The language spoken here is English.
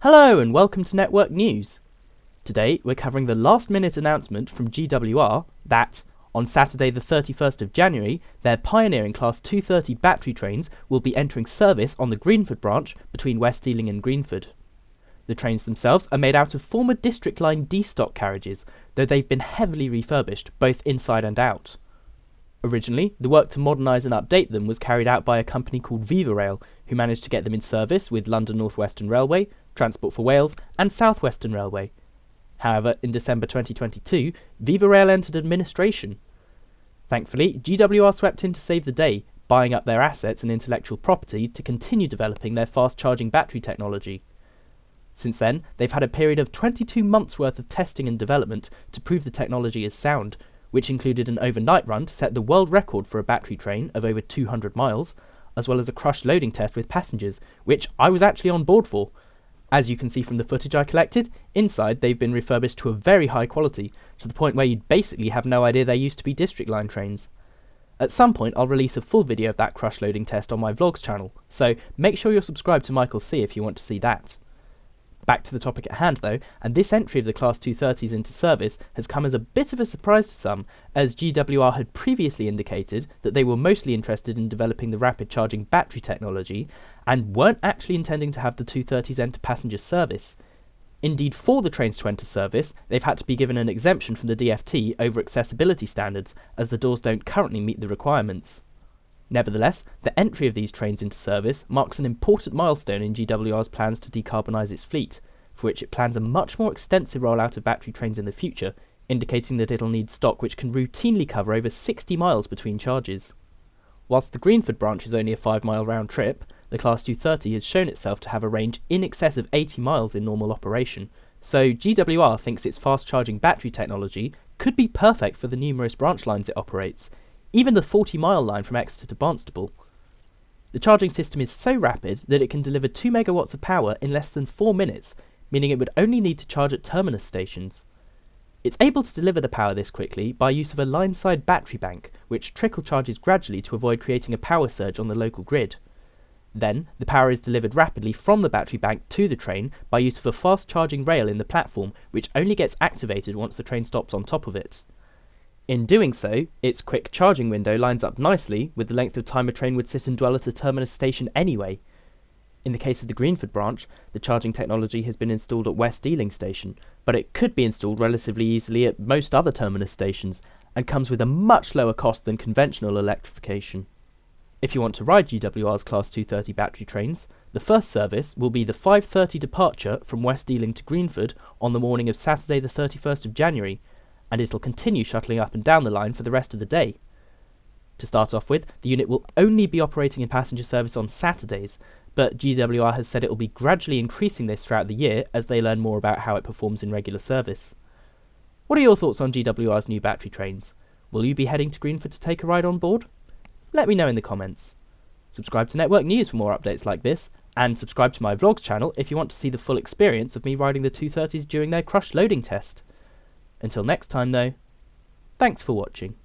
Hello and welcome to Network News. Today we're covering the last minute announcement from GWR that, on Saturday the 31st of January, their pioneering Class 230 battery trains will be entering service on the Greenford branch between West Ealing and Greenford. The trains themselves are made out of former District Line D-stock carriages, though they've been heavily refurbished both inside and out. Originally, the work to modernise and update them was carried out by a company called Viva Rail, who managed to get them in service with London North Western Railway, Transport for Wales and South Western Railway. However, in December 2022, Viva Rail entered administration. Thankfully, GWR swept in to save the day, buying up their assets and intellectual property to continue developing their fast-charging battery technology. Since then, they've had a period of 22 months worth of testing and development to prove the technology is sound, which included an overnight run to set the world record for a battery train of over 200 miles, as well as a crush loading test with passengers, which I was actually on board for. As you can see from the footage I collected, inside they've been refurbished to a very high quality, to the point where you'd basically have no idea they used to be District Line trains. At some point I'll release a full video of that crush loading test on my vlogs channel, so make sure you're subscribed to Michael C if you want to see that. Back to the topic at hand though, and this entry of the Class 230s into service has come as a bit of a surprise to some, as GWR had previously indicated that they were mostly interested in developing the rapid charging battery technology and weren't actually intending to have the 230s enter passenger service. Indeed, for the trains to enter service, they've had to be given an exemption from the DFT over accessibility standards, as the doors don't currently meet the requirements. Nevertheless, the entry of these trains into service marks an important milestone in GWR's plans to decarbonise its fleet, for which it plans a much more extensive rollout of battery trains in the future, indicating that it'll need stock which can routinely cover over 60 miles between charges. Whilst the Greenford branch is only a 5-mile round trip, the Class 230 has shown itself to have a range in excess of 80 miles in normal operation, so GWR thinks its fast-charging battery technology could be perfect for the numerous branch lines it operates, even the 40-mile line from Exeter to Barnstaple. The charging system is so rapid that it can deliver 2 megawatts of power in less than 4 minutes, meaning it would only need to charge at terminus stations. It's able to deliver the power this quickly by use of a line-side battery bank, which trickle charges gradually to avoid creating a power surge on the local grid. Then, the power is delivered rapidly from the battery bank to the train by use of a fast-charging rail in the platform, which only gets activated once the train stops on top of it. In doing so, its quick charging window lines up nicely with the length of time a train would sit and dwell at a terminus station anyway. In the case of the Greenford branch, the charging technology has been installed at West Ealing station, but it could be installed relatively easily at most other terminus stations, and comes with a much lower cost than conventional electrification. If you want to ride GWR's Class 230 battery trains, the first service will be the 5:30 departure from West Ealing to Greenford on the morning of Saturday the 31st of January, and it'll continue shuttling up and down the line for the rest of the day. To start off with, the unit will only be operating in passenger service on Saturdays, but GWR has said it will be gradually increasing this throughout the year as they learn more about how it performs in regular service. What are your thoughts on GWR's new battery trains? Will you be heading to Greenford to take a ride on board? Let me know in the comments. Subscribe to Network News for more updates like this, and subscribe to my vlogs channel if you want to see the full experience of me riding the 230s during their crush loading test. Until next time though, thanks for watching.